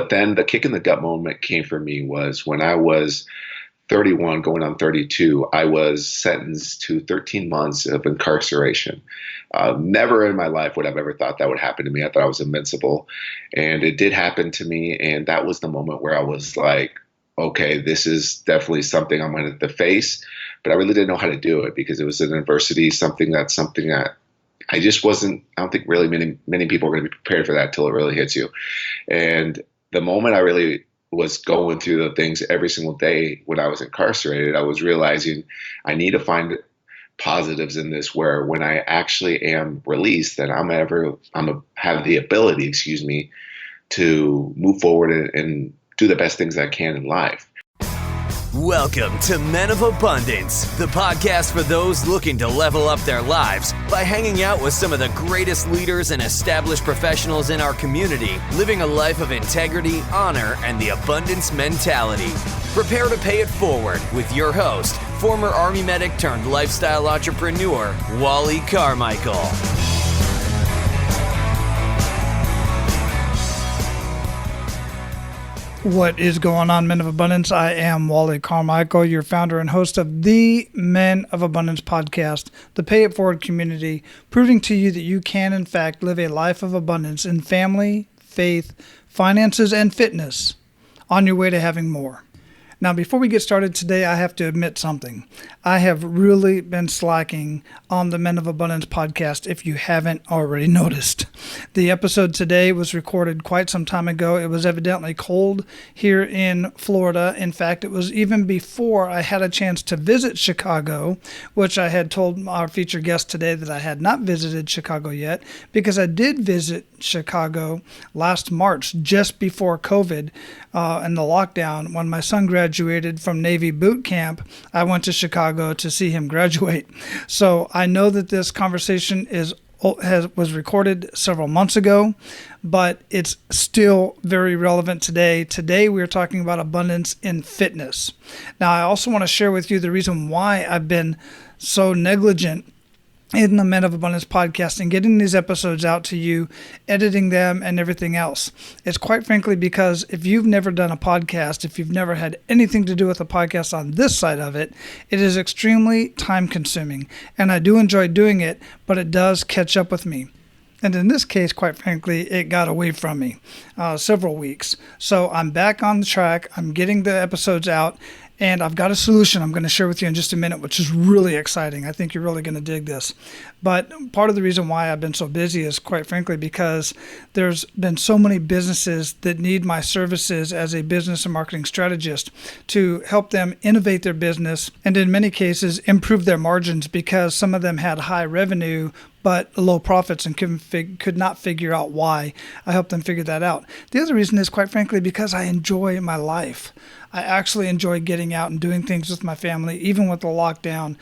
But then the kick in the gut moment came for me was when I was 31, going on 32, I was sentenced to 13 months of incarceration. Never in my life would I've ever thought that would happen to me. I thought I was invincible. And it did happen to me. And that was the moment where I was like, okay, this is definitely something I'm going to have to face. But I really didn't know how to do it because it was an adversity, something that I just wasn't, I don't think really many people are going to be prepared for that till it really hits you. And the moment I really was going through the things every single day when I was incarcerated, I was realizing I need to find positives in this where when I actually am released, that I'm have the ability, to move forward and do the best things I can in life. Welcome to Men of Abundance, the podcast for those looking to level up their lives by hanging out with some of the greatest leaders and established professionals in our community, living a life of integrity, honor, and the abundance mentality. Prepare to pay it forward with your host, former Army medic turned lifestyle entrepreneur, Wally Carmichael. What is going on, Men of Abundance? I am Wally Carmichael, your founder and host of the Men of Abundance podcast, the Pay It Forward community, proving to you that you can, in fact, live a life of abundance in family, faith, finances, and fitness on your way to having more. Now, before we get started today, I have to admit something. I have really been slacking on the Men of Abundance podcast, if you haven't already noticed. The episode today was recorded quite some time ago. It was evidently cold here in Florida. In fact, it was even before I had a chance to visit Chicago, which I had told our featured guest today that I had not visited Chicago yet, because I did visit Chicago last March, just before COVID and the lockdown. When my son graduated from Navy boot camp, I went to Chicago to see him graduate. So I know that this conversation was recorded several months ago, but it's still very relevant today. Today we're talking about abundance in fitness. Now, I also want to share with you the reason why I've been so negligent in the Men of Abundance podcast and getting these episodes out to you, editing them and everything else. It's quite frankly because if you've never done a podcast, if you've never had anything to do with a podcast on this side of it, it is extremely time consuming. And I do enjoy doing it, but it does catch up with me. And in this case, quite frankly, it got away from me several weeks. So I'm back on the track. I'm getting the episodes out. And I've got a solution I'm going to share with you in just a minute, which is really exciting. I think you're really going to dig this. But part of the reason why I've been so busy is, quite frankly, because there's been so many businesses that need my services as a business and marketing strategist to help them innovate their business and, in many cases, improve their margins, because some of them had high revenue but low profits and could not figure out why. I helped them figure that out. The other reason is, quite frankly, because I enjoy my life. I actually enjoy getting out and doing things with my family, even with the lockdown.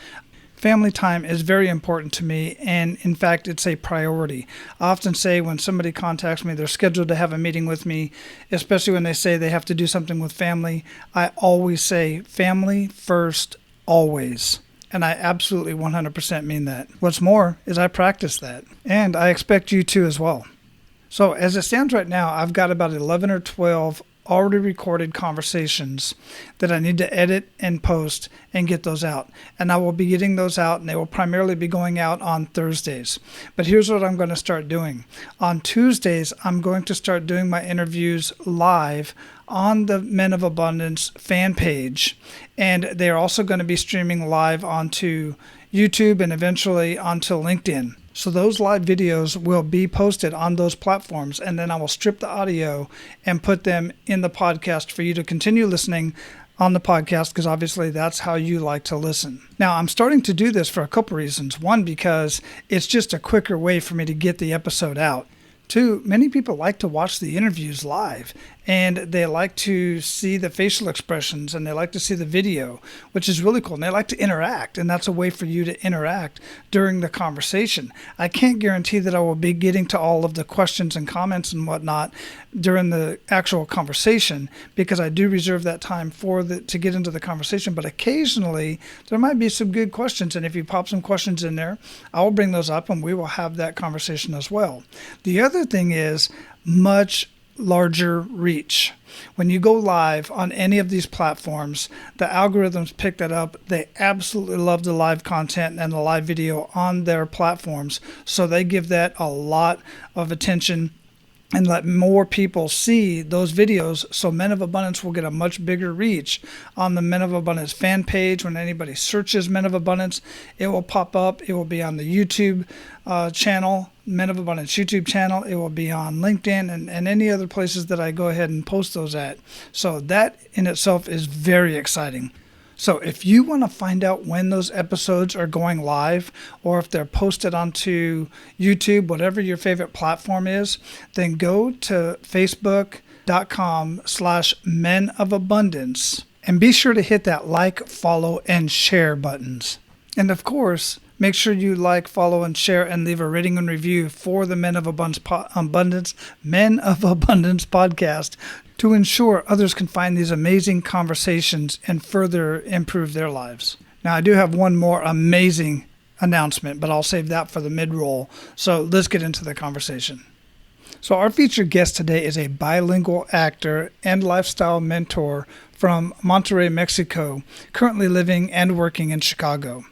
Family time is very important to me, and in fact, it's a priority. I often say when somebody contacts me, they're scheduled to have a meeting with me, especially when they say they have to do something with family, I always say family first, always. And I absolutely 100% mean that. What's more is I practice that, and I expect you to as well. So as it stands right now, I've got about 11 or 12 already recorded conversations that I need to edit and post and get those out. And I will be getting those out, and they will primarily be going out on Thursdays. But here's what I'm going to start doing. On Tuesdays, I'm going to start doing my interviews live on the Men of Abundance fan page. And they're also going to be streaming live onto YouTube and eventually onto LinkedIn. So those live videos will be posted on those platforms, and then I will strip the audio and put them in the podcast for you to continue listening on the podcast, because obviously that's how you like to listen. Now, I'm starting to do this for a couple reasons. One, because it's just a quicker way for me to get the episode out. Two, many people like to watch the interviews live, and they like to see the facial expressions, and they like to see the video, which is really cool. And they like to interact, and that's a way for you to interact during the conversation. I can't guarantee that I will be getting to all of the questions and comments and whatnot during the actual conversation, because I do reserve that time to get into the conversation. But occasionally, there might be some good questions, and if you pop some questions in there, I will bring those up, and we will have that conversation as well. The other thing is, much larger reach. When you go live on any of these platforms, the algorithms pick that up. They absolutely love the live content and the live video on their platforms. So they give that a lot of attention and let more people see those videos, so Men of Abundance will get a much bigger reach on the Men of Abundance fan page. When anybody searches Men of Abundance, it will pop up. It will be on the YouTube channel, Men of Abundance YouTube channel. It will be on LinkedIn and any other places that I go ahead and post those at. So that in itself is very exciting. So if you want to find out when those episodes are going live or if they're posted onto YouTube, whatever your favorite platform is, then go to facebook.com/Men of Abundance and be sure to hit that like, follow, and share buttons. And of course, make sure you like, follow, and share and leave a rating and review for the Men of Abundance podcast to ensure others can find these amazing conversations and further improve their lives. Now, I do have one more amazing announcement, but I'll save that for the mid-roll. So let's get into the conversation. So our featured guest today is a bilingual actor and lifestyle mentor from Monterrey, Mexico, currently living and working in Chicago.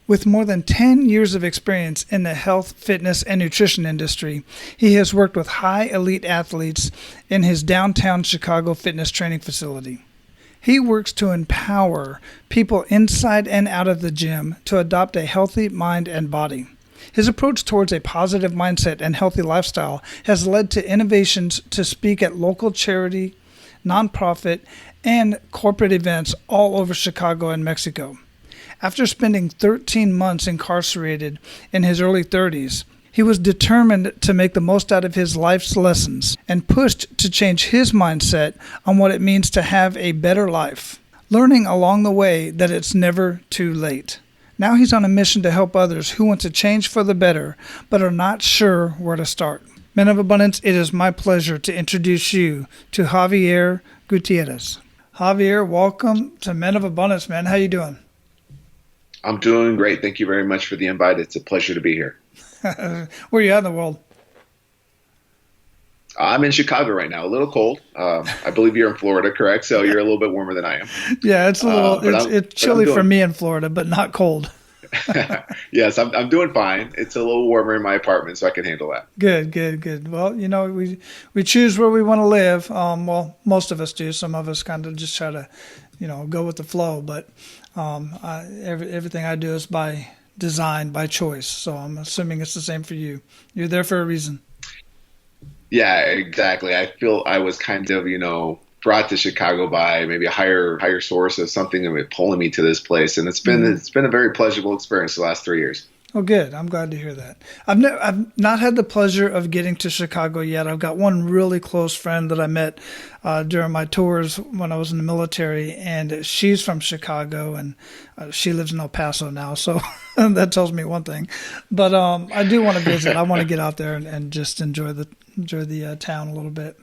With more than 10 years of experience in the health, fitness, and nutrition industry, he has worked with high elite athletes in his downtown Chicago fitness training facility. He works to empower people inside and out of the gym to adopt a healthy mind and body. His approach towards a positive mindset and healthy lifestyle has led to innovations to speak at local charity, nonprofit, and corporate events all over Chicago and Mexico. After spending 13 months incarcerated in his early 30s, he was determined to make the most out of his life's lessons and pushed to change his mindset on what it means to have a better life, learning along the way that it's never too late. Now he's on a mission to help others who want to change for the better, but are not sure where to start. Men of Abundance, it is my pleasure to introduce you to Javier Gutierrez. Javier, welcome to Men of Abundance, man. How you doing? I'm doing great. Thank you very much for the invite. It's a pleasure to be here. Where are you at in the world? I'm in Chicago right now, a little cold. I believe you're in Florida, correct? So you're a little bit warmer than I am. Yeah, it's a little. It's chilly for me in Florida, but not cold. Yes, I'm doing fine. It's a little warmer in my apartment, so I can handle that. Good. Well, we choose where we want to live. Well, most of us do. Some of us kind of just try to, go with the flow. But everything I do is by design, by choice. So I'm assuming it's the same for you. You're there for a reason. Yeah, exactly. I feel I was kind of, brought to Chicago by maybe a higher source of something of it pulling me to this place, and it's been a very pleasurable experience the last 3 years. Oh, good. I'm glad to hear that. I've not had the pleasure of getting to Chicago yet. I've got one really close friend that I met during my tours when I was in the military, and she's from Chicago, and she lives in El Paso now, so that tells me one thing. But I do want to visit. I want to get out there and just enjoy the town a little bit.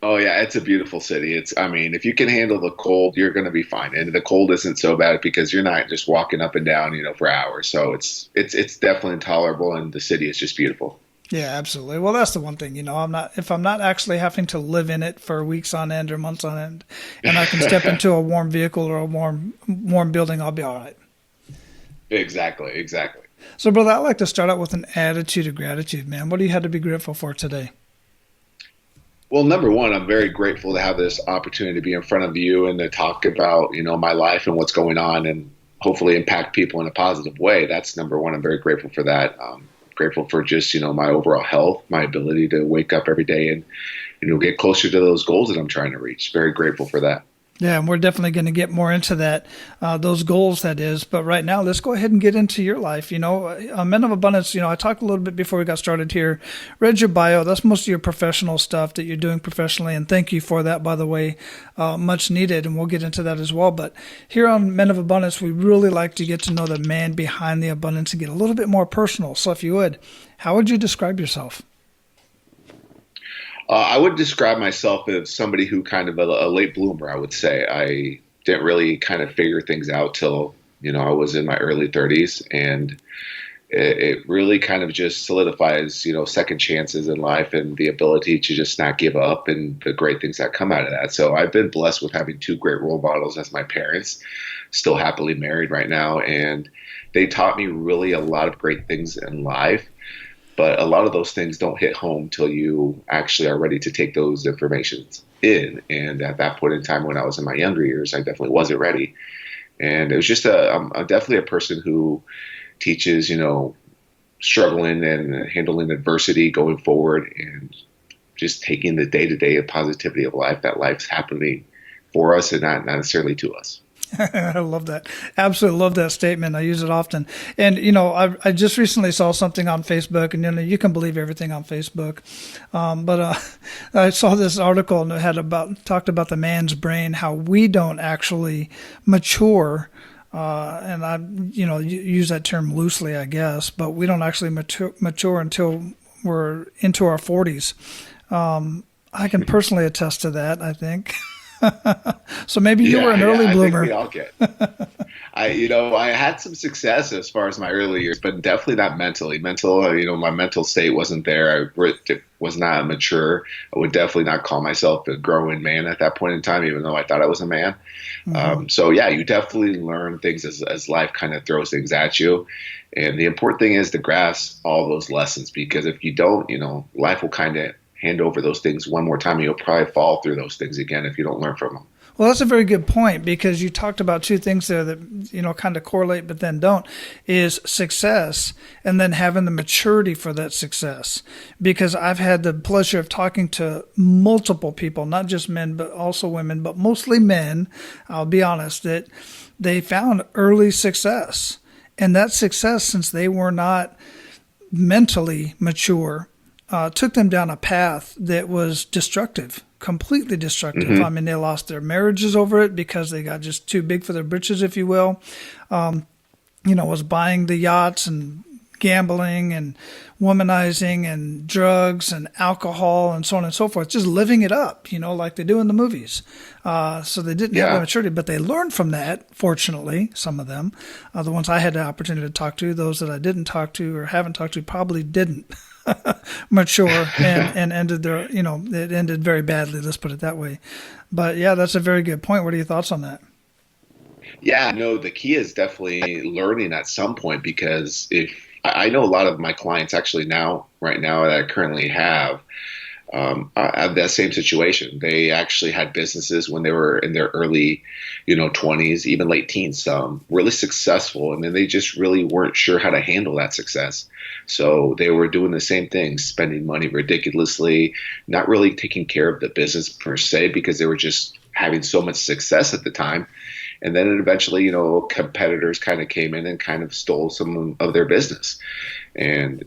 Oh yeah, it's a beautiful city. If you can handle the cold, you're going to be fine. And the cold isn't so bad because you're not just walking up and down, for hours. So it's definitely intolerable, and the city is just beautiful. Yeah, absolutely. Well, that's the one thing, if I'm not actually having to live in it for weeks on end or months on end, and I can step into a warm vehicle or a warm building, I'll be all right. Exactly. So, brother, I'd like to start out with an attitude of gratitude, man. What do you have to be grateful for today? Well, number one, I'm very grateful to have this opportunity to be in front of you and to talk about, my life and what's going on and hopefully impact people in a positive way. That's number one. I'm very grateful for that. Grateful for just, my overall health, my ability to wake up every day and, get closer to those goals that I'm trying to reach. Very grateful for that. Yeah, and we're definitely going to get more into that, those goals, that is. But right now, let's go ahead and get into your life. Men of Abundance, I talked a little bit before we got started here. Read your bio. That's most of your professional stuff that you're doing professionally. And thank you for that, by the way. Much needed, and we'll get into that as well. But here on Men of Abundance, we really like to get to know the man behind the abundance and get a little bit more personal. So if you would, how would you describe yourself? I would describe myself as somebody who kind of a late bloomer, I would say. I didn't really kind of figure things out till, I was in my early 30s. And it really kind of just solidifies, second chances in life and the ability to just not give up and the great things that come out of that. So I've been blessed with having two great role models as my parents, still happily married right now. And they taught me really a lot of great things in life. But a lot of those things don't hit home till you actually are ready to take those informations in. And at that point in time, when I was in my younger years, I definitely wasn't ready. And it was just I'm definitely a person who teaches, struggling and handling adversity going forward and just taking the day-to-day positivity of life, that life's happening for us and not necessarily to us. I love that. Absolutely love that statement. I use it often. And, I just recently saw something on Facebook, and, you can believe everything on Facebook. But I saw this article and it had talked about the man's brain, how we don't actually mature. And I, use that term loosely, I guess, but we don't actually mature until we're into our 40s. I can personally attest to that, I think. So maybe you were an early bloomer. I think we all get. I had some success as far as my early years, but definitely not mentally. My mental state wasn't there. I was not mature. I would definitely not call myself a growing man at that point in time, even though I thought I was a man. Mm-hmm. You definitely learn things as life kind of throws things at you. And the important thing is to grasp all those lessons, because if you don't, life will kind of hand over those things one more time. You'll probably fall through those things again if you don't learn from them. Well, that's a very good point, because you talked about two things there that, kind of correlate but then don't, is success and then having the maturity for that success. Because I've had the pleasure of talking to multiple people, not just men, but also women, but mostly men, I'll be honest, that they found early success. And that success, since they were not mentally mature, took them down a path that was destructive, completely destructive. Mm-hmm. I mean, they lost their marriages over it because they got just too big for their britches, if you will. Was buying the yachts and gambling and womanizing and drugs and alcohol and so on and so forth, just living it up, like they do in the movies. So they didn't have the maturity, but they learned from that, fortunately, some of them. The ones I had the opportunity to talk to, those that I didn't talk to or haven't talked to probably didn't mature and ended it ended very badly, let's put it that way. But yeah, that's a very good point. What are your thoughts on that? Yeah, no, the key is definitely learning at some point, because if I know a lot of my clients actually right now that I currently have that same situation. They actually had businesses when they were in their early, 20s, even late teens, some really successful. And then they just really weren't sure how to handle that success. So they were doing the same thing, spending money ridiculously, not really taking care of the business per se, because they were just having so much success at the time. And then eventually, competitors kind of came in and kind of stole some of their business. And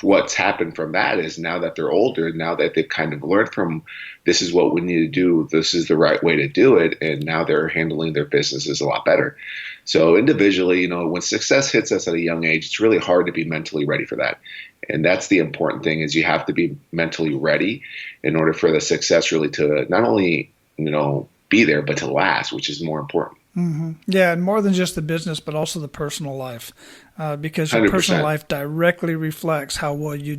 what's happened from that is, now that they're older, now that they've kind of learned from, this is what we need to do, this is the right way to do it, and now they're handling their businesses a lot better. So individually, when success hits us at a young age, it's really hard to be mentally ready for that. And that's the important thing, is you have to be mentally ready in order for the success really to not only, be there, but to last, which is more important. Mm-hmm. Yeah, and more than just the business, but also the personal life, because your 100%. Personal life directly reflects how well you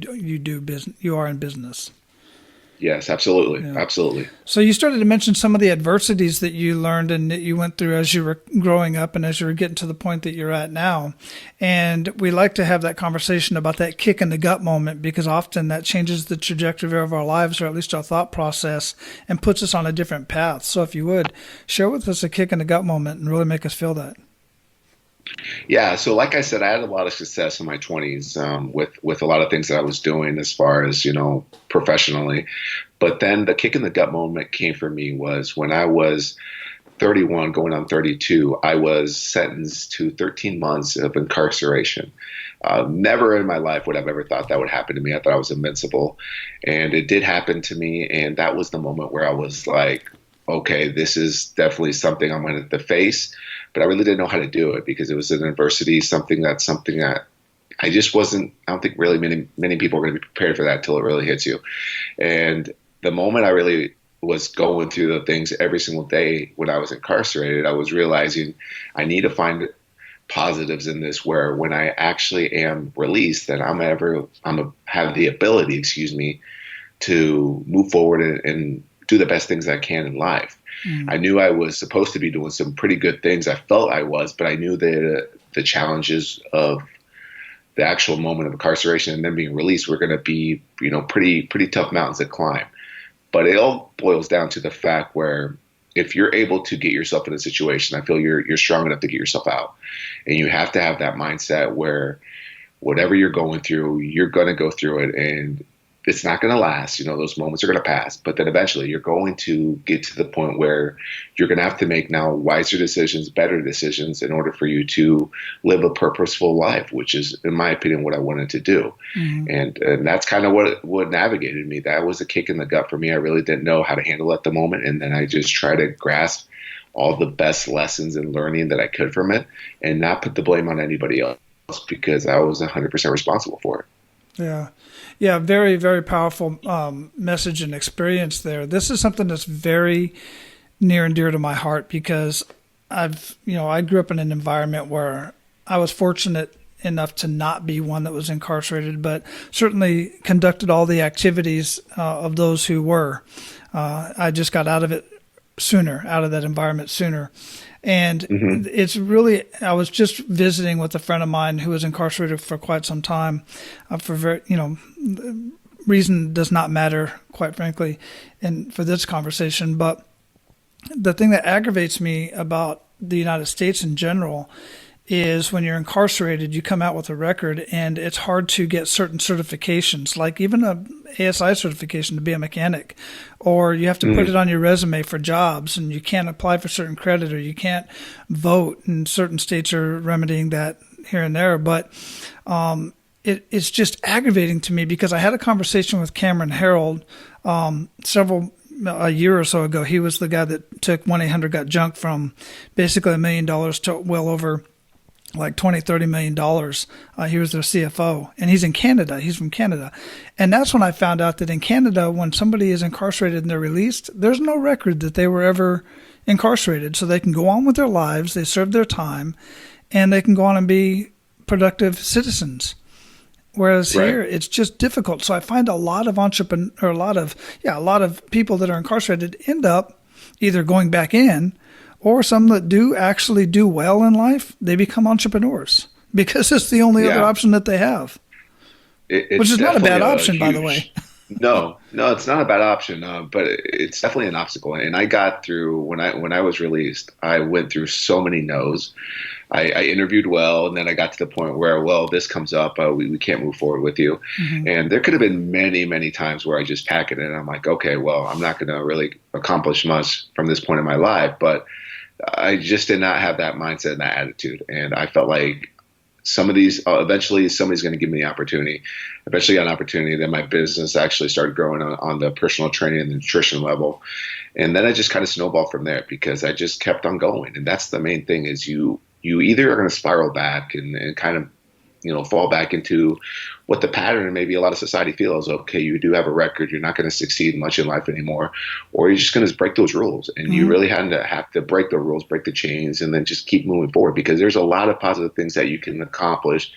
are in business. Yes, absolutely. Yeah. Absolutely. So you started to mention some of the adversities that you learned and that you went through as you were growing up and as you were getting to the point that you're at now. And we like to have that conversation about that kick in the gut moment, because often that changes the trajectory of our lives, or at least our thought process, and puts us on a different path. So if you would, share with us a kick in the gut moment and really make us feel that. Yeah, so like I said, I had a lot of success in my 20s with a lot of things that I was doing as far as, professionally. But then the kick in the gut moment came for me was when I was 31 going on 32, I was sentenced to 13 months of incarceration. Never in my life would I have ever thought that would happen to me. I thought I was invincible. And it did happen to me. And that was the moment where I was like, okay, this is definitely something I'm going to have to face. But I really didn't know how to do it, because it was an adversity, something that I just wasn't, I don't think really many people are going to be prepared for that until it really hits you. And the moment I really was going through the things every single day when I was incarcerated, I was realizing I need to find positives in this where when I actually am released, that have the ability, to move forward and do the best things I can in life. I knew I was supposed to be doing some pretty good things. I felt I was, but I knew that the challenges of the actual moment of incarceration and then being released were going to be, pretty tough mountains to climb. But it all boils down to the fact where if you're able to get yourself in a situation, I feel you're strong enough to get yourself out. And you have to have that mindset where whatever you're going through, you're going to go through it, and it's not going to last. Those moments are going to pass, but then eventually you're going to get to the point where you're going to have to make now wiser decisions, better decisions in order for you to live a purposeful life, which is, in my opinion, what I wanted to do. And that's kind of what navigated me. That was a kick in the gut for me. I really didn't know how to handle it at the moment. And then I just try to grasp all the best lessons and learning that I could from it and not put the blame on anybody else because I was 100% responsible for it. Yeah. Yeah. Very, very powerful message and experience there. This is something that's very near and dear to my heart because I grew up in an environment where I was fortunate enough to not be one that was incarcerated, but certainly conducted all the activities of those who were. I just got out of that environment sooner. And it's really, I was just visiting with a friend of mine who was incarcerated for quite some time reason does not matter, quite frankly, and for this conversation. But the thing that aggravates me about the United States in general is when you're incarcerated, you come out with a record and it's hard to get certain certifications, like even a ASI certification to be a mechanic, or you have to put it on your resume for jobs and you can't apply for certain credit or you can't vote, and certain states are remedying that here and there. But it's just aggravating to me because I had a conversation with Cameron Harold a year or so ago. He was the guy that took 1-800-GOT-JUNK from basically $1 million to well over like $20-30 million. He was their CFO, and he's in Canada. He's from Canada. And that's when I found out that in Canada, when somebody is incarcerated and they're released, there's no record that they were ever incarcerated. So they can go on with their lives, they serve their time, and they can go on and be productive citizens. Whereas here, it's just difficult. So I find a lot of a lot of people that are incarcerated end up either going back in, or some that do actually do well in life, they become entrepreneurs because it's the only other option that they have. Which is not a bad option, by the way. No, it's not a bad option, but it's definitely an obstacle. And I got through, when I was released, I went through so many no's. I interviewed well, and then I got to the point where, well, this comes up, we can't move forward with you. And there could have been many, many times where I just pack it in and I'm like, okay, well, I'm not going to really accomplish much from this point in my life, but I just did not have that mindset and that attitude. And I felt like some of these, eventually somebody's going to give me the opportunity, eventually got an opportunity. Then my business actually started growing on the personal training and nutrition level. And then I just kind of snowballed from there because I just kept on going. And that's the main thing is you either are going to spiral back and kind of, fall back into what the pattern and maybe a lot of society feels. Okay, you do have a record, you're not going to succeed much in life anymore, or you're just going to break those rules. And you really have to break the rules, break the chains, and then just keep moving forward because there's a lot of positive things that you can accomplish.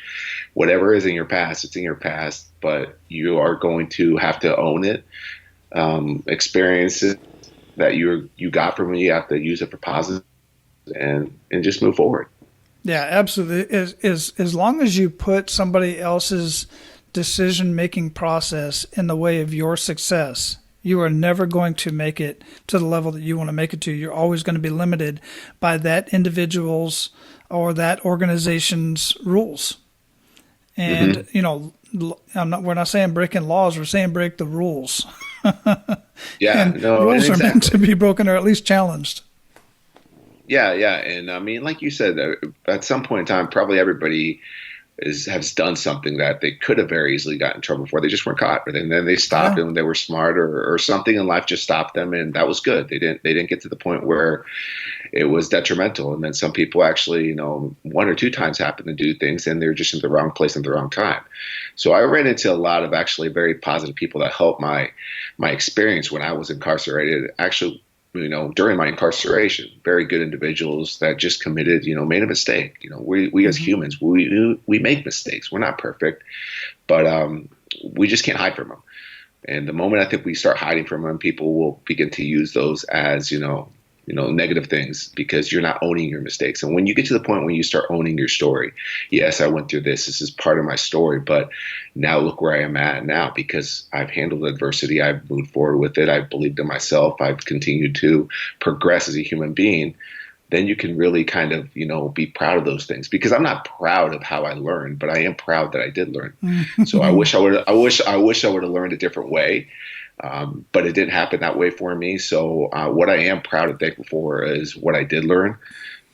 Whatever is in your past, it's in your past, but you are going to have to own it. Experiences that you got from it, you have to use it for positive and just move forward. Yeah, absolutely. As long as you put somebody else's decision-making process in the way of your success, you are never going to make it to the level that you want to make it to. You're always going to be limited by that individual's or that organization's rules. And, we're not saying breaking laws, we're saying break the rules. Rules are meant to be broken or at least challenged. Yeah. And I mean, like you said, at some point in time, probably everybody has done something that they could have very easily gotten in trouble for. They just weren't caught. And then they stopped and they were smart or something in life just stopped them. And that was good. They didn't get to the point where it was detrimental. And then some people actually, 1 or 2 times happen to do things and they're just in the wrong place at the wrong time. So I ran into a lot of actually very positive people that helped my experience when I was incarcerated actually during my incarceration, very good individuals that just committed, made a mistake. We as humans, we make mistakes. We're not perfect, but we just can't hide from them. And the moment I think we start hiding from them, people will begin to use those as, negative things, because you're not owning your mistakes. And when you get to the point when you start owning your story, yes, I went through this. This is part of my story, but now look where I am at now, because I've handled adversity. I've moved forward with it. I've believed in myself. I've continued to progress as a human being. Then you can really kind of, be proud of those things, because I'm not proud of how I learned, but I am proud that I did learn. So I wish I would have learned a different way. But it didn't happen that way for me. So what I am proud and thankful for is what I did learn,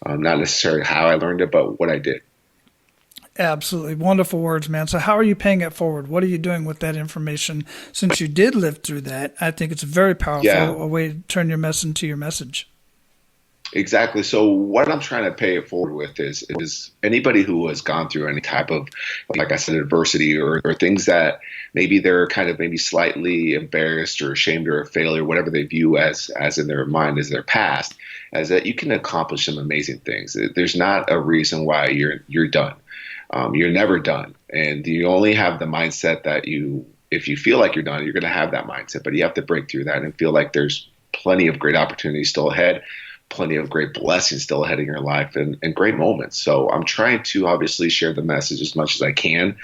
not necessarily how I learned it, but what I did. Absolutely. Wonderful words, man. So how are you paying it forward? What are you doing with that information since you did live through that? I think it's very powerful, a way to turn your mess into your message. Exactly. So what I'm trying to pay it forward with is anybody who has gone through any type of, like I said, adversity or things that maybe they're kind of maybe slightly embarrassed or ashamed or a failure, whatever they view as in their mind as their past, as that you can accomplish some amazing things. There's not a reason why you're done. You're never done. And you only have the mindset that if you feel like you're done, you're going to have that mindset, but you have to break through that and feel like there's plenty of great opportunities still ahead, plenty of great blessings still ahead in your life, and great moments. So I'm trying to obviously share the message as much as I can.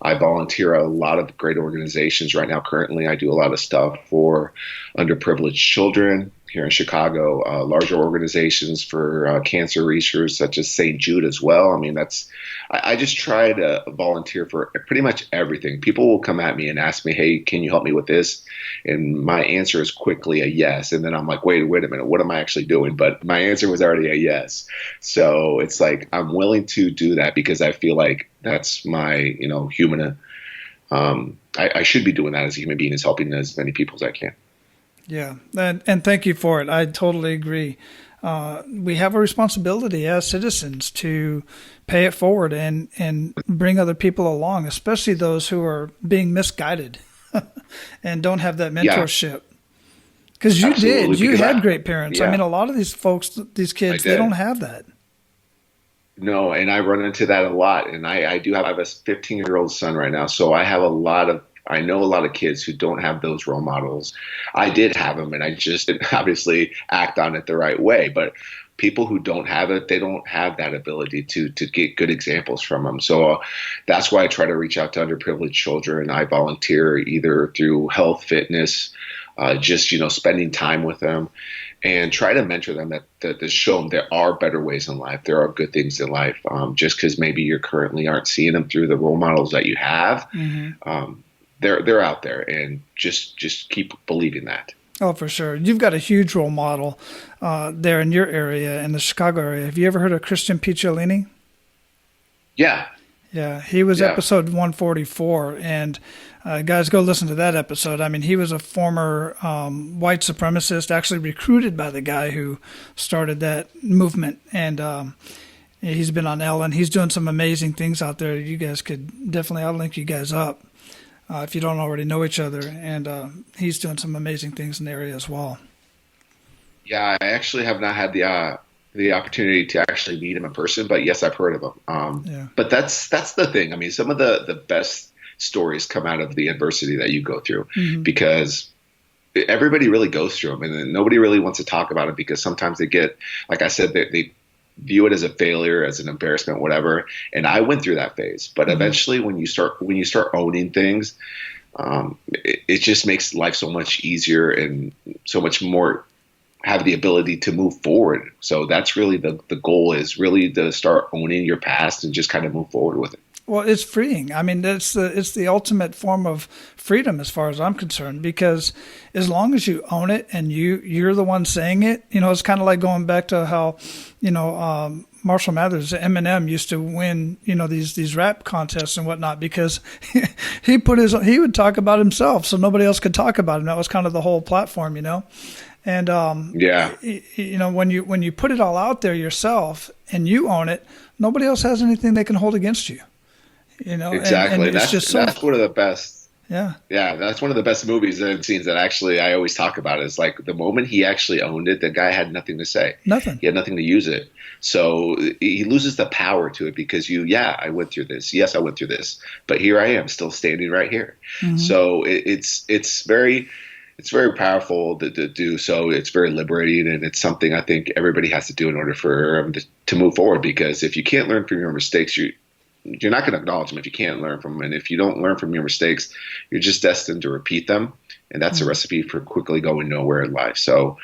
I volunteer at a lot of great organizations right now. Currently, I do a lot of stuff for underprivileged children here in Chicago, larger organizations for cancer research, such as St. Jude as well. I mean, I just try to volunteer for pretty much everything. People will come at me and ask me, hey, can you help me with this? And my answer is quickly a yes. And then I'm like, wait a minute, what am I actually doing? But my answer was already a yes. So it's like, I'm willing to do that because I feel like that's my, human, I should be doing that as a human being, is helping as many people as I can. Yeah, and thank you for it. I totally agree. We have a responsibility as citizens to pay it forward and bring other people along, especially those who are being misguided and don't have that mentorship. Because you had great parents. Yeah. I mean, a lot of these folks, these kids, they don't have that. No, and I run into that a lot. And I do have a 15-year-old son right now, so I know a lot of kids who don't have those role models. I did have them, and I just didn't obviously act on it the right way. But people who don't have it, they don't have that ability to get good examples from them. So that's why I try to reach out to underprivileged children. I volunteer either through health, fitness, just spending time with them, and try to mentor them that show them there are better ways in life. There are good things in life. Just because maybe you currently aren't seeing them through the role models that you have. Mm-hmm. They're out there, and just keep believing that. Oh, for sure. You've got a huge role model there in your area, in the Chicago area. Have you ever heard of Christian Picciolini? Yeah. Yeah, he was episode 144, and guys, go listen to that episode. I mean, he was a former white supremacist, actually recruited by the guy who started that movement, and he's been on Ellen. He's doing some amazing things out there. You guys could definitely, I'll link you guys up. If you don't already know each other, and he's doing some amazing things in the area as well. Yeah, I actually have not had the opportunity to actually meet him in person, but yes, I've heard of him. But that's the thing. I mean, some of the best stories come out of the adversity that you go through, because everybody really goes through them, and nobody really wants to talk about it because sometimes they get, like I said, they view it as a failure, as an embarrassment, whatever. And I went through that phase, but eventually when you start owning things, it just makes life so much easier and so much more, have the ability to move forward. So that's really the goal, is really to start owning your past and just kind of move forward with it. Well, it's freeing. I mean, it's the ultimate form of freedom as far as I'm concerned, because as long as you own it and you're the one saying it, it's kind of like going back to how, Marshall Mathers, Eminem, used to win, these rap contests and whatnot, because he would talk about himself so nobody else could talk about him. That was kind of the whole platform, And when you put it all out there yourself and you own it, nobody else has anything they can hold against you. Exactly. And that's one of the best. Yeah. Yeah, that's one of the best movies and scenes that actually I always talk about. Is like the moment he actually owned it, the guy had nothing to say. Nothing. He had nothing to use it. So he loses the power to it because I went through this. Yes, I went through this, but here I am, still standing right here. Mm-hmm. So it's very powerful to do. So it's very liberating, and it's something I think everybody has to do in order for to move forward. Because if you can't learn from your mistakes, you're not going to acknowledge them if you can't learn from them. And if you don't learn from your mistakes, you're just destined to repeat them. And that's a recipe for quickly going nowhere in life. So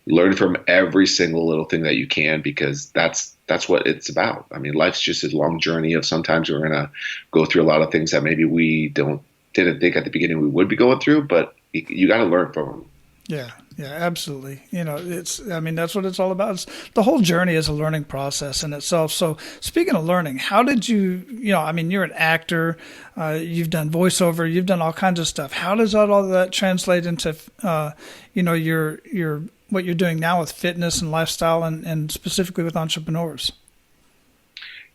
learn from every single little thing that you can, because that's what it's about. I mean, life's just a long journey of sometimes we're going to go through a lot of things that maybe we didn't think at the beginning we would be going through, but you got to learn from them. Yeah, absolutely. That's what it's all about. The whole journey is a learning process in itself. So speaking of learning, how did you're an actor, you've done voiceover, you've done all kinds of stuff. How does all that translate into, your what you're doing now with fitness and lifestyle and specifically with entrepreneurs?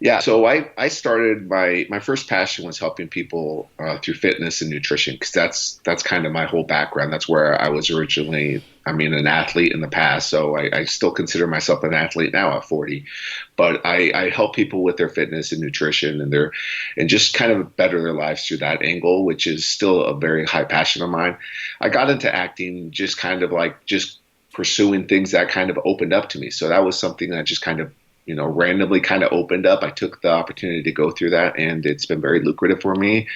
Yeah, so I started my first passion was helping people through fitness and nutrition, because that's kind of my whole background. That's where I was originally. An athlete in the past, so I still consider myself an athlete now at 40. But I help people with their fitness and nutrition and just kind of better their lives through that angle, which is still a very high passion of mine. I got into acting just kind of like just pursuing things that kind of opened up to me. So that was something that just kind of randomly kind of opened up. I took the opportunity to go through that, and it's been very lucrative for me.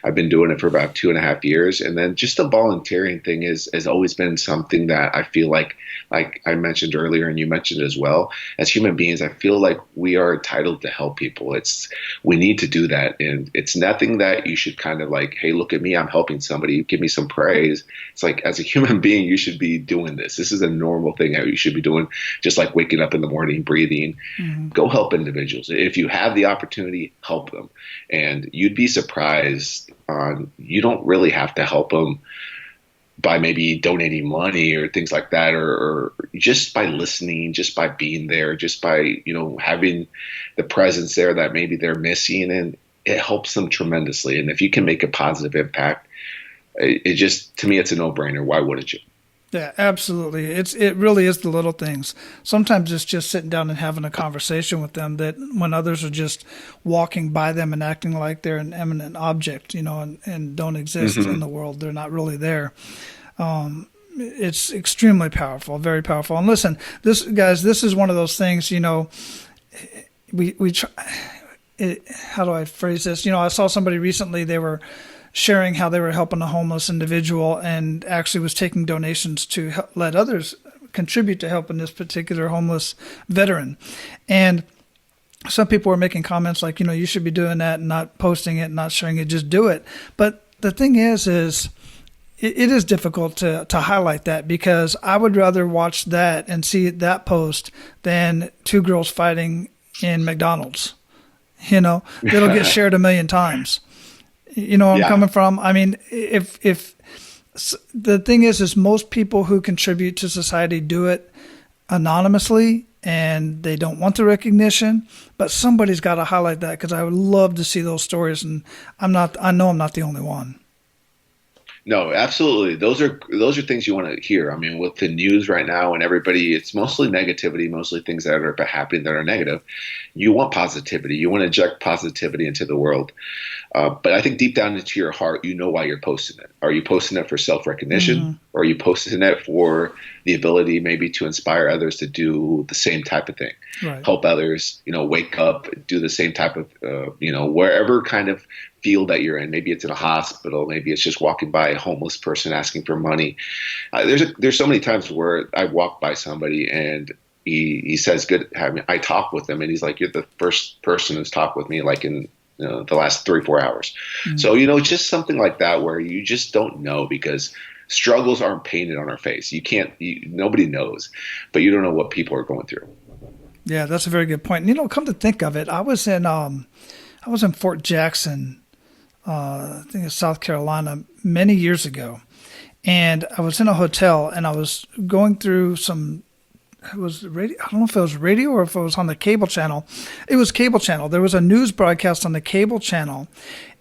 I've been doing it for about 2.5 years. And then just the volunteering thing has always been something that I feel like I mentioned earlier, and you mentioned as well, as human beings, I feel like we are entitled to help people. We need to do that. And it's nothing that you should kind of like, hey, look at me, I'm helping somebody, give me some praise. It's like, as a human being, you should be doing this. This is a normal thing that you should be doing, just like waking up in the morning, breathing. Mm-hmm. Go help individuals. If you have the opportunity, help them. And you'd be surprised you don't really have to help them by maybe donating money or things like that, or just by listening, just by being there, just by, having the presence there that maybe they're missing, and it helps them tremendously. And if you can make a positive impact, to me, it's a no-brainer. Why wouldn't you? Yeah, absolutely. It really is the little things. Sometimes it's just sitting down and having a conversation with them, that when others are just walking by them and acting like they're an eminent object, and don't exist in the world. They're not really there. It's extremely powerful, very powerful. And listen, this is one of those things, we try, how do I phrase this? I saw somebody recently, they were sharing how they were helping a homeless individual and actually was taking donations to let others contribute to helping this particular homeless veteran. And some people were making comments like, you should be doing that and not posting it, not sharing it, just do it. But the thing is it is difficult to highlight that, because I would rather watch that and see that post than two girls fighting in McDonald's. That'll get shared 1 million times. You know where I'm coming from? I mean, if the thing is most people who contribute to society do it anonymously and they don't want the recognition, but somebody's got to highlight that, because I would love to see those stories, and I know I'm not the only one. No, absolutely. Those are things you want to hear. I mean, with the news right now and everybody, it's mostly negativity, mostly things that are happening that are negative. You want positivity. You want to inject positivity into the world. But I think deep down into your heart, you know why you're posting it. Are you posting it for self-recognition? Mm-hmm. Or are you posting it for the ability maybe to inspire others to do the same type of thing? Right. Help others, wake up, do the same type of, wherever kind of field that you're in. Maybe it's in a hospital. Maybe it's just walking by a homeless person asking for money. There's so many times where I walk by somebody and he says, good. I talk with him and he's like, you're the first person who's talked with me like in the last 3-4 hours. Mm-hmm. So, just something like that where you just don't know, because struggles aren't painted on our face. Nobody knows, but you don't know what people are going through. Yeah, that's a very good point. And, come to think of it, I was in Fort Jackson, I think it's South Carolina, many years ago. And I was in a hotel and I was going through it was radio. I don't know if it was radio or if it was on the cable channel. It was cable channel. There was a news broadcast on the cable channel,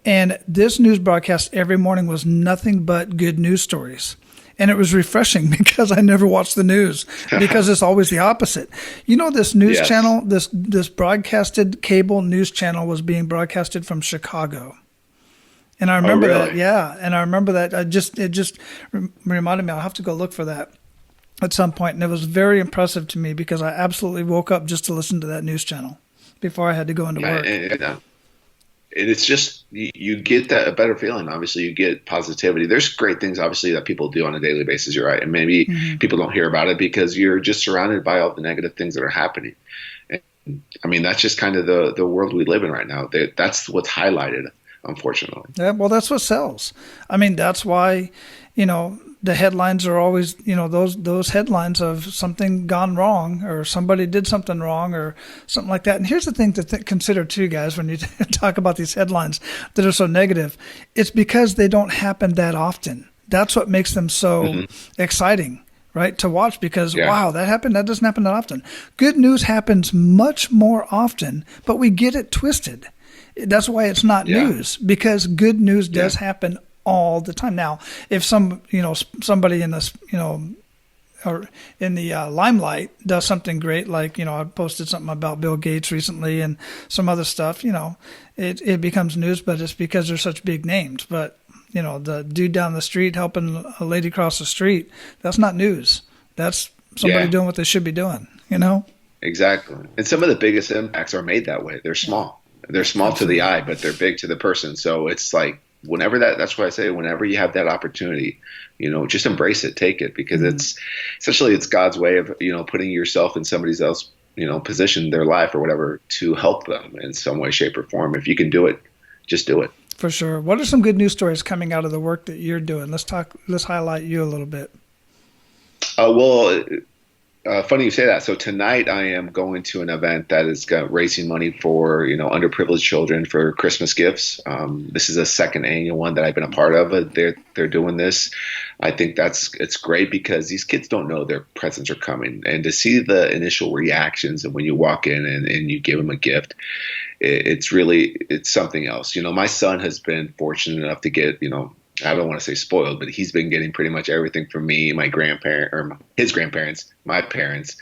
And this news broadcast every morning was nothing but good news stories. And it was refreshing because I never watched the news because it's always the opposite. You know, this news channel, this broadcasted cable news channel was being broadcasted from Chicago. And I remember that. Yeah. And I remember that. It just reminded me, I'll have to go look for that at some point. And it was very impressive to me because I absolutely woke up just to listen to that news channel before I had to go into work. And it's just, you get a better feeling. Obviously, you get positivity. There's great things, obviously, that people do on a daily basis. You're right. And maybe people don't hear about it because you're just surrounded by all the negative things that are happening. And, I mean, that's just kind of the world we live in right now. That's what's highlighted, unfortunately. Yeah, well, that's what sells. I mean, that's why, the headlines are always, those headlines of something gone wrong or somebody did something wrong or something like that. And here's the thing to consider too, guys, when you talk about these headlines that are so negative, it's because they don't happen that often. That's what makes them so exciting, right, to watch because, wow, that happened. That doesn't happen that often. Good news happens much more often, but we get it twisted. That's why it's not news, because good news does happen all the time. Now, if somebody in this, or in the limelight does something great, like, I posted something about Bill Gates recently and some other stuff, it becomes news, but it's because they're such big names. But, the dude down the street helping a lady cross the street, that's not news. That's somebody doing what they should be doing, Exactly. And some of the biggest impacts are made that way. They're small. They're small to the eye, but they're big to the person. So it's like, that's why I say, whenever you have that opportunity, just embrace it, take it, because it's God's way of, putting yourself in somebody else's, position, their life or whatever, to help them in some way, shape or form. If you can do it, just do it. For sure. What are some good news stories coming out of the work that you're doing? Let's highlight you a little bit. Funny you say that. So tonight I am going to an event that is raising money for, underprivileged children for Christmas gifts. This is a second annual one that I've been a part of. They're doing this. I think it's great because these kids don't know their presents are coming, and to see the initial reactions and when you walk in and you give them a gift, it's something else. My son has been fortunate enough to get, I don't want to say spoiled, but he's been getting pretty much everything from me, my grandparent, or his grandparents, my parents.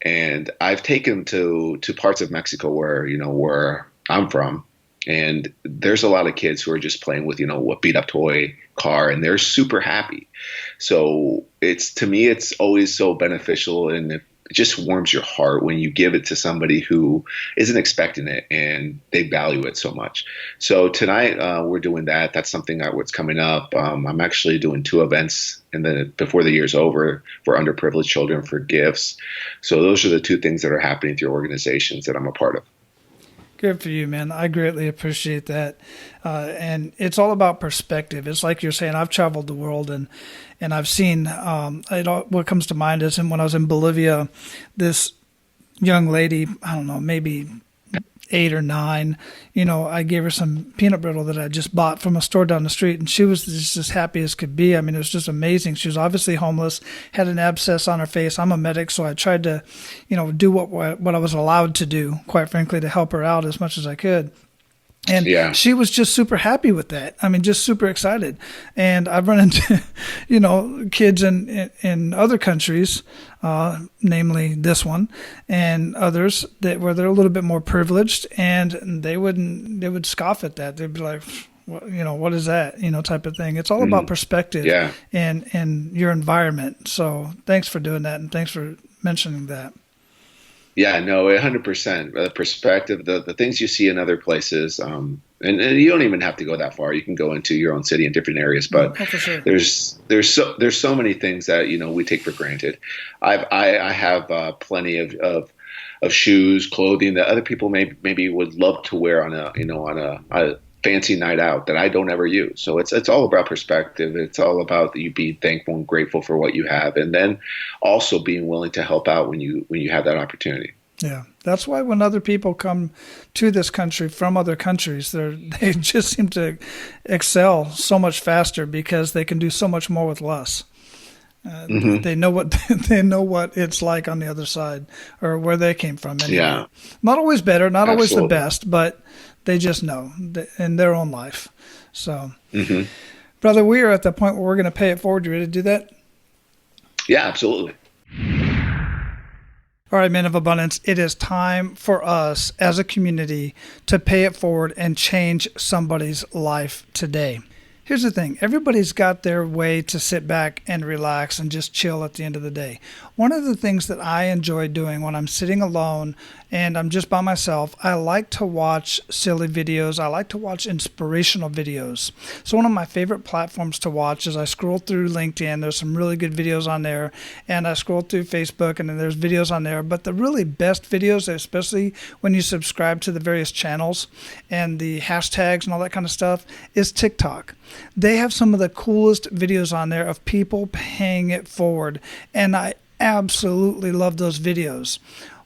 And I've taken him to parts of Mexico where I'm from. And there's a lot of kids who are just playing with, a beat up toy car, and they're super happy. So to me, it's always so beneficial, and it just warms your heart when you give it to somebody who isn't expecting it and they value it so much. So tonight we're doing that. That's something that's coming up. I'm actually doing 2 events before the year's over for underprivileged children for gifts. So those are the 2 things that are happening through organizations that I'm a part of. Good for you, man. I greatly appreciate that. And it's all about perspective. It's like you're saying, I've traveled the world and I've seen, what comes to mind is when I was in Bolivia, this young lady, I don't know, maybe 8 or 9, I gave her some peanut brittle that I just bought from a store down the street, and she was just as happy as could be. I mean, it was just amazing. She was obviously homeless, had an abscess on her face. I'm a medic, so I tried to, do what I was allowed to do, quite frankly, to help her out as much as I could. And she was just super happy with that. I mean, just super excited. And I've run into, kids in other countries, namely this one and others where they're a little bit more privileged, and they would scoff at that. They'd be like, what is that? Type of thing. It's all about perspective and your environment. So thanks for doing that. And thanks for mentioning that. Yeah, no, 100%. The perspective, the things you see in other places, and you don't even have to go that far. You can go into your own city in different areas, but for sure. there's so many things that we take for granted. I have plenty of shoes, clothing that other people maybe would love to wear on a fancy night out that I don't ever use. So it's all about perspective. It's all about you being thankful and grateful for what you have, and then also being willing to help out when you have that opportunity. Yeah, that's why when other people come to this country from other countries, they just seem to excel so much faster because they can do so much more with less. They know what it's like on the other side, or where they came from. Anyway. Yeah, not always better, not always the best, but They just know in their own life. So, Mm-hmm. brother, we are at the point where we're going to pay it forward. You ready to do that? Yeah, absolutely. All right, Men of Abundance, it is time for us as a community to pay it forward and change somebody's life today. Here's the thing. Everybody's got their way to sit back and relax and just chill at the end of the day. One of the things that I enjoy doing when I'm sitting alone and I'm just by myself, I like to watch silly videos. I like to watch inspirational videos. So one of my favorite platforms to watch is I scroll through LinkedIn. There's some really good videos on there. And I scroll through Facebook and then there's videos on there. But the really best videos, especially when you subscribe to the various channels and the hashtags and all that kind of stuff, is TikTok. They have some of the coolest videos on there of people paying it forward. And I absolutely love those videos.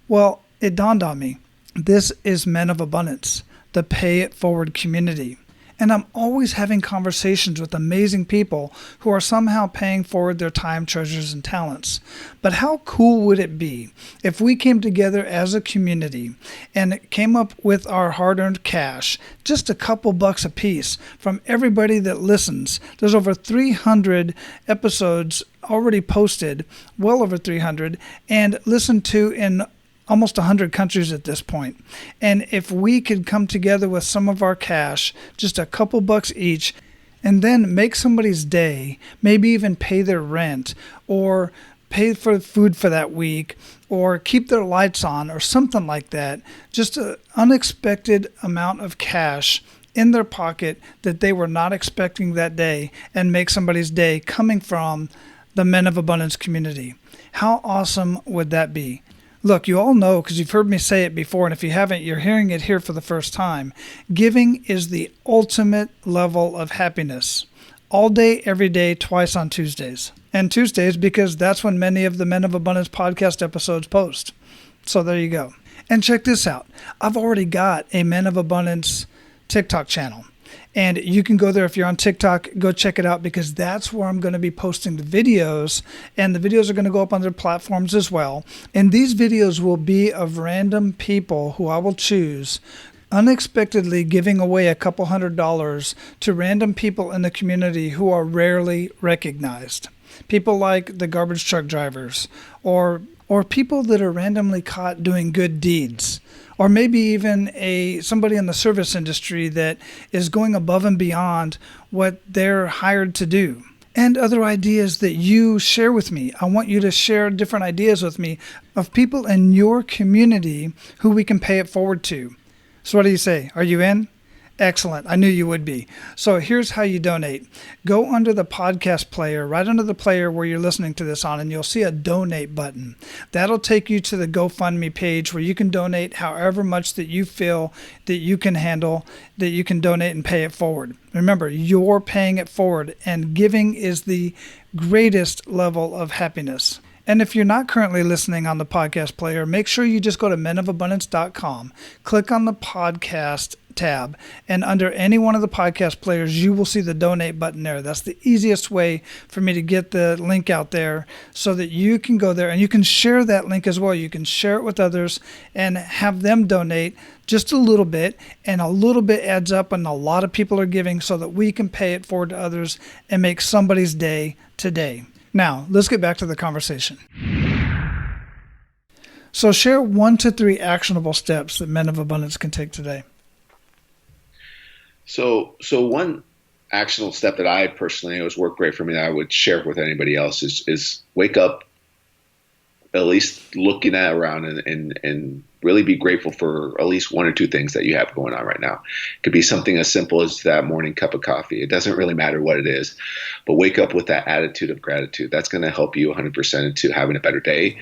Well, it dawned on me. This is Men of Abundance, the Pay It Forward community. And I'm always having conversations with amazing people who are somehow paying forward their time, treasures, and talents. But how cool would it be if we came together as a community and came up with our hard-earned cash, just a couple bucks a piece from everybody that listens? There's over 300 episodes already posted, well over 300, and listened to in almost 100 countries at this point. And if we could come together with some of our cash, just a couple bucks each, and then make somebody's day, maybe even pay their rent or pay for food for that week or keep their lights on or something like that, just an unexpected amount of cash in their pocket that they were not expecting that day, and make somebody's day coming from the Men of Abundance community. How awesome would that be? Look, you all know, because you've heard me say it before, and if you haven't, you're hearing it here for the first time. Giving is the ultimate level of happiness. All day, every day, twice on Tuesdays. And Tuesdays because that's when many of the Men of Abundance podcast episodes post. So there you go. And check this out. I've already got a Men of Abundance TikTok channel. And you can go there if you're on TikTok, go check it out, because that's where I'm going to be posting the videos. And the videos are going to go up on their platforms as well. And these videos will be of random people who I will choose, unexpectedly giving away a couple $100s to random people in the community who are rarely recognized. People like the garbage truck drivers, or people that are randomly caught doing good deeds. Or maybe even somebody in the service industry that is going above and beyond what they're hired to do. And other ideas that you share with me. I want you to share different ideas with me of people in your community who we can pay it forward to. So what do you say? Are you in? Excellent. I knew you would be. So here's how you donate. Go under the podcast player, right under the player where you're listening to this on, and you'll see a donate button. That'll take you to the GoFundMe page where you can donate however much that you feel that you can handle, that you can donate and pay it forward. Remember, you're paying it forward, and giving is the greatest level of happiness. And if you're not currently listening on the podcast player, make sure you just go to menofabundance.com, click on the podcast tab, and under any one of the podcast players, you will see the donate button there. That's the easiest way for me to get the link out there so that you can go there and you can share that link as well. You can share it with others and have them donate just a little bit, and a little bit adds up, and a lot of people are giving so that we can pay it forward to others and make somebody's day today. Now, let's get back to the conversation. So share 1 to 3 actionable steps that Men of Abundance can take today. So one actionable step that I personally always worked great for me that I would share with anybody else is wake up, at least looking at around and really be grateful for at least 1 or 2 things that you have going on right now. It could be something as simple as that morning cup of coffee. It doesn't really matter what it is, but wake up with that attitude of gratitude. That's going to help you 100% into having a better day,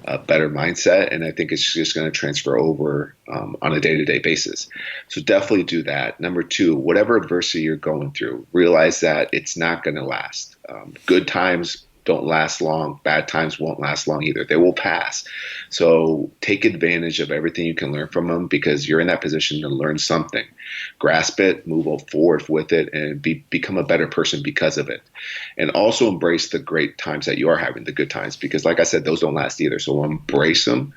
a better mindset, and I think it's just going to transfer over on a day-to-day basis. So definitely do that. Number 2, whatever adversity you're going through, realize that it's not going to last. Good times don't last long. Bad times won't last long either. They will pass. So take advantage of everything you can learn from them, because you're in that position to learn something. Grasp it, move forward with it, and become a better person because of it. And also embrace the great times that you are having, the good times, because like I said, those don't last either. So embrace them,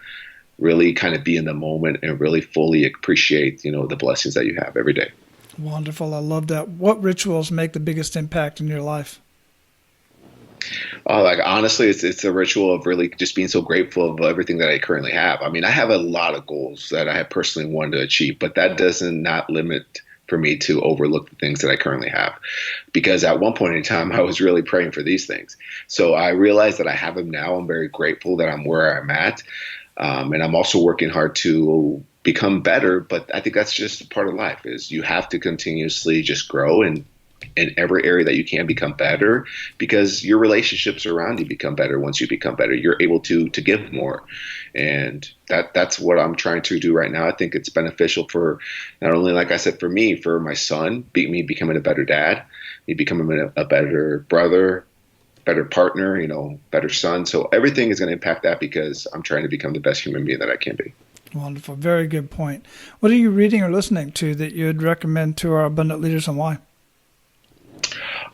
really kind of be in the moment and really fully appreciate, the blessings that you have every day. Wonderful. I love that. What rituals make the biggest impact in your life? Like honestly, it's a ritual of really just being so grateful of everything that I currently have. I mean, I have a lot of goals that I have personally wanted to achieve, but that doesn't not limit for me to overlook the things that I currently have. Because at one point in time, I was really praying for these things. So I realized that I have them now. I'm very grateful that I'm where I'm at. And I'm also working hard to become better. But I think that's just a part of life, is you have to continuously just grow and in every area that you can become better, because your relationships around you become better. Once you become better, you're able to give more. And that's what I'm trying to do right now. I think it's beneficial for not only, like I said, for me, for my son, me becoming a better dad, me becoming a better brother, better partner, better son. So everything is going to impact that, because I'm trying to become the best human being that I can be. Wonderful. Very good point. What are you reading or listening to that you'd recommend to our abundant leaders, and why?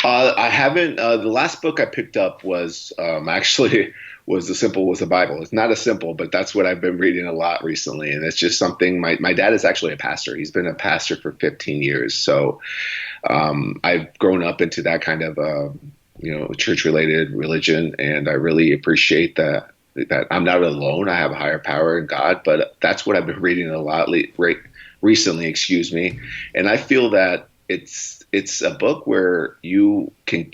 I haven't. The last book I picked up was actually was the Bible. It's not as simple, but that's what I've been reading a lot recently, and it's just something. My dad is actually a pastor. He's been a pastor for 15 years, so I've grown up into that kind of church-related religion, and I really appreciate that I'm not alone. I have a higher power in God, but that's what I've been reading a lot recently. Excuse me, and I feel that it's a book where you can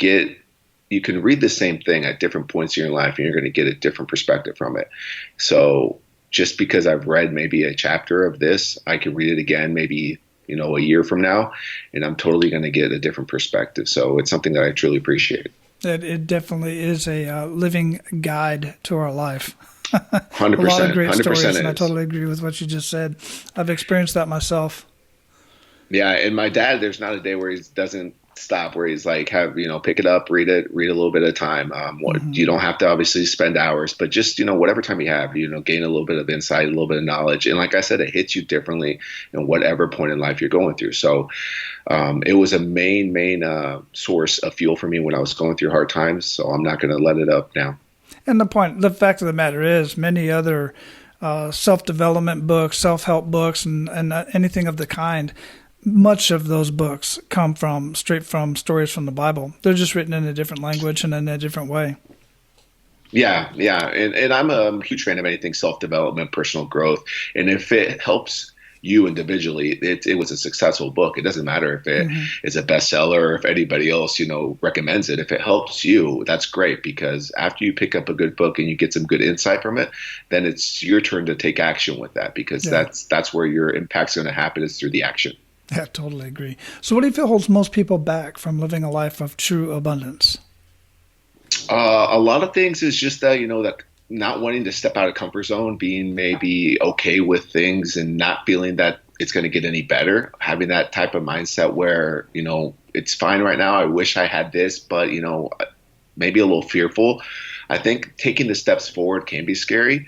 read the same thing at different points in your life, and you're going to get a different perspective from it. So just because I've read maybe a chapter of this, I can read it again maybe a year from now, and I'm totally going to get a different perspective. So it's something that I truly appreciate. It definitely is a living guide to our life. 100%. A lot of great 100% stories, and I totally agree with what you just said. I've experienced that myself. Yeah, and my dad, there's not a day where he doesn't stop, where he's like, pick it up, read a little bit at a time. You don't have to obviously spend hours, but just, whatever time you have, gain a little bit of insight, a little bit of knowledge. And like I said, it hits you differently in whatever point in life you're going through. So it was a main source of fuel for me when I was going through hard times. So I'm not going to let it up now. And the fact of the matter is, many other self-development books, self-help books, and anything of the kind, much of those books come straight from stories from the Bible. They're just written in a different language and in a different way. Yeah. And I'm a huge fan of anything self-development, personal growth. And if it helps you individually, it was a successful book. It doesn't matter if it is a bestseller or if anybody else, recommends it. If it helps you, that's great, because after you pick up a good book and you get some good insight from it, then it's your turn to take action with that, because that's where your impact's going to happen, is through the action. Yeah, I totally agree. So what do you feel holds most people back from living a life of true abundance? A lot of things is just that, that not wanting to step out of comfort zone, being maybe okay with things and not feeling that it's going to get any better. Having that type of mindset where, it's fine right now. I wish I had this, but, maybe a little fearful. I think taking the steps forward can be scary,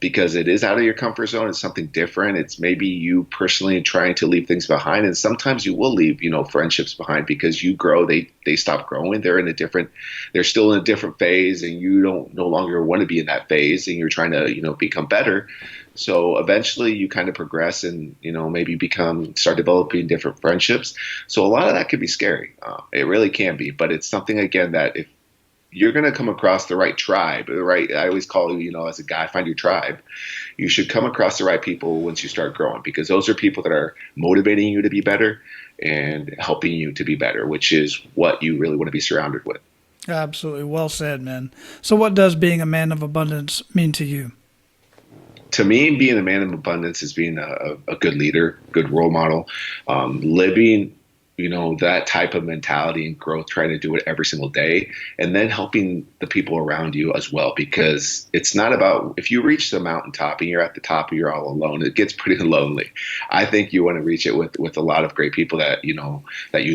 because it is out of your comfort zone. It's something different. It's maybe you personally trying to leave things behind. And sometimes you will leave, friendships behind, because you grow, they stop growing. They're still in a different phase, and you no longer want to be in that phase, and you're trying to, become better. So eventually you kind of progress and, maybe start developing different friendships. So a lot of that can be scary. It really can be, but it's something, again, that if you're going to come across the right tribe, I always call as a guy, find your tribe. You should come across the right people once you start growing, because those are people that are motivating you to be better and helping you to be better, which is what you really want to be surrounded with. Absolutely. Well said, man. So what does being a man of abundance mean to you? To me, being a man of abundance is being a good leader, good role model, living that type of mentality and growth, trying to do it every single day, and then helping the people around you as well. Because it's not about, if you reach the mountaintop and you're at the top and you're all alone, it gets pretty lonely. I think you want to reach it with a lot of great people that you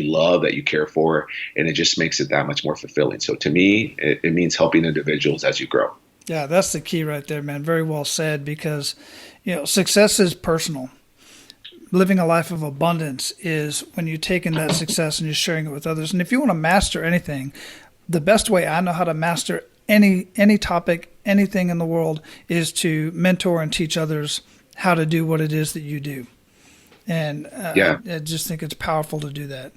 love, that you care for, and it just makes it that much more fulfilling. So to me, it means helping individuals as you grow. Yeah, that's the key right there, man. Very well said, because success is personal. Living a life of abundance is when you're taking that success and you're sharing it with others. And if you want to master anything, the best way I know how to master any topic, anything in the world, is to mentor and teach others how to do what it is that you do. And I just think it's powerful to do that.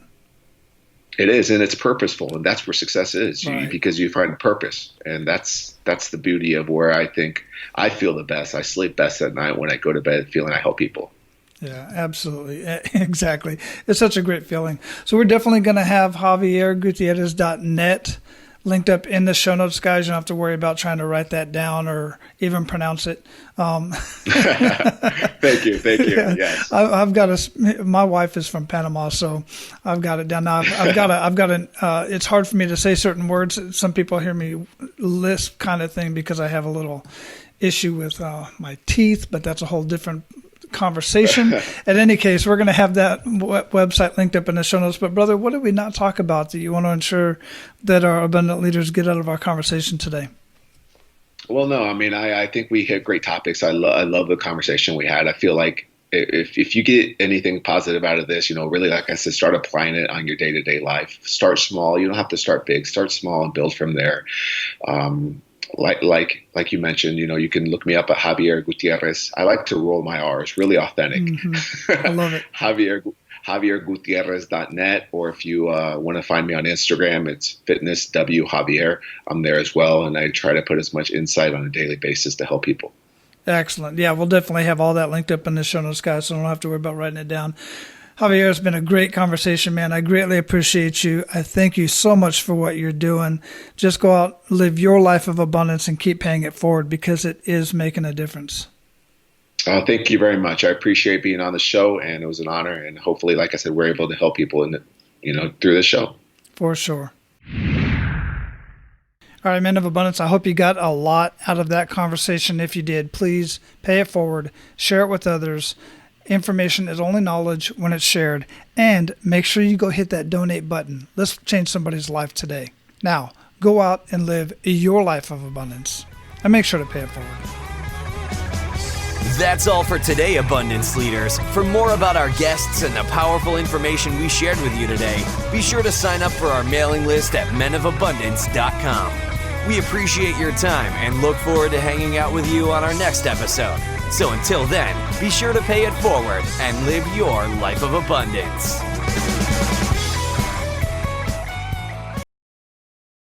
It is, and it's purposeful, and that's where success is, Right. because you find purpose, and that's the beauty of where I think I feel the best. I sleep best at night when I go to bed feeling I help people. Yeah, absolutely. Exactly. It's such a great feeling. So we're definitely going to have JavierGutierrez.net linked up in the show notes, guys. You don't have to worry about trying to write that down or even pronounce it. Thank you. Yeah. Yes. I've got my wife is from Panama, so I've got it down now. It's hard for me to say certain words. Some people hear me lisp kind of thing because I have a little issue with my teeth, but that's a whole different conversation. In any case, we're going to have that website linked up in the show notes. But brother, what did we not talk about that you want to ensure that our abundant leaders get out of our conversation today? Well, no, I mean, I think we hit great topics. I love the conversation we had. I feel like if you get anything positive out of this, really, like I said, start applying it on your day-to-day life. Start small. You don't have to start big. Start small and build from there. Like you mentioned, you can look me up at Javier Gutierrez. I like to roll my R's, really authentic. Mm-hmm. I love it. JavierGutierrez.net, or if you want to find me on Instagram, it's FitnessWJavier. I'm there as well, and I try to put as much insight on a daily basis to help people. Excellent. Yeah, we'll definitely have all that linked up in the show notes, guys, so don't have to worry about writing it down. Javier, it's been a great conversation, man. I greatly appreciate you. I thank you so much for what you're doing. Just go out, live your life of abundance, and keep paying it forward, because it is making a difference. Thank you very much. I appreciate being on the show, and it was an honor. And hopefully, like I said, we're able to help people through the show. For sure. All right, Men of Abundance, I hope you got a lot out of that conversation. If you did, please pay it forward, share it with others. Information is only knowledge when it's shared. And make sure you go hit that donate button. Let's change somebody's life today. Now, go out and live your life of abundance. And make sure to pay it forward. That's all for today, Abundance Leaders. For more about our guests and the powerful information we shared with you today, be sure to sign up for our mailing list at menofabundance.com. We appreciate your time and look forward to hanging out with you on our next episode. So until then, be sure to pay it forward and live your life of abundance.